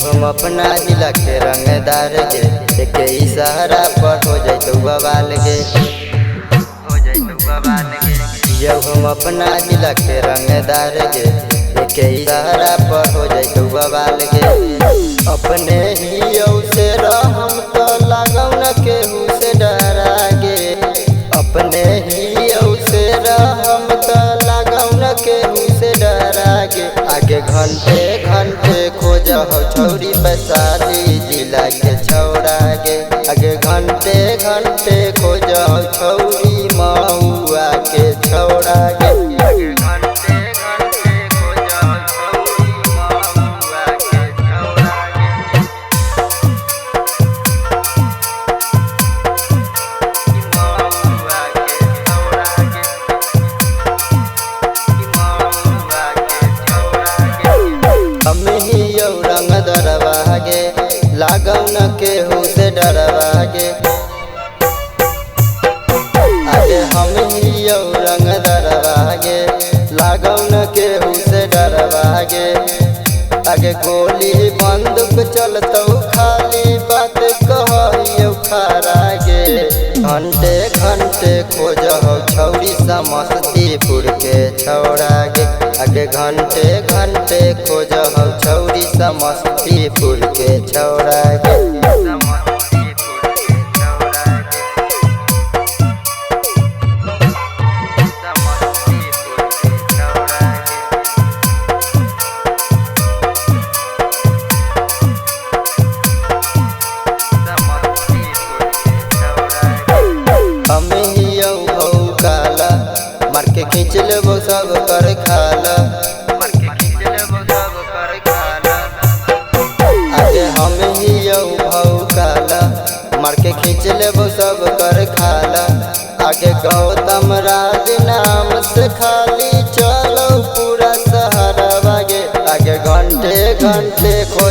जब हम अपना जिला के रंगदार गे एक इशारा पर हो जाए बवाल गे, हो जाए बवाल गे। जब हम अपना जिला के रंगदार गे एक इशारा पर हो जाए बवाल गे। अपने ही से रहम तो लागौ न केहू से डरा गे, अपने ही से रहम तो लागौ न केहू से डरा गे। आगे घंटे घंटे खोज हो छौरी वैशाली जिला के छौड़ा गे, आगे घंटे घंटे खोज हो छौरी महुआ के छौड़ा गे। आगे घंटे घंटे खोज हो छौरी महुआ के छौड़ा गे। महुआ के छौड़ा गे, महुआ के छौड़ा गे। हम ही यौ रंग दरवा गे लागौ न केहू से डरवा गे। आगे हम ही यौ रंग दरवा गे लागौ न केहू से डरवा गे। आगे गोली बंदूक चलतौ खाली बात कहियो खरा गे। घंटे घंटे खोज हो छौरी समस्तीपुर के छौड़ा गे, आगे घंटे घंटे खोज हो छौरी समस्तीपुर के छौड़ा गे। हम ही यौ भौ काला मार के खींच लेबो सब कर खाला, मार के खींच लेबो सब कर खाला। आगे हम ही यौ भौ काला मार के खींच लेबो सब कर खाला। आगे गौतम राज नाम से खाली चलो पूरा शहर बागे, आगे घंटे घंटे खोज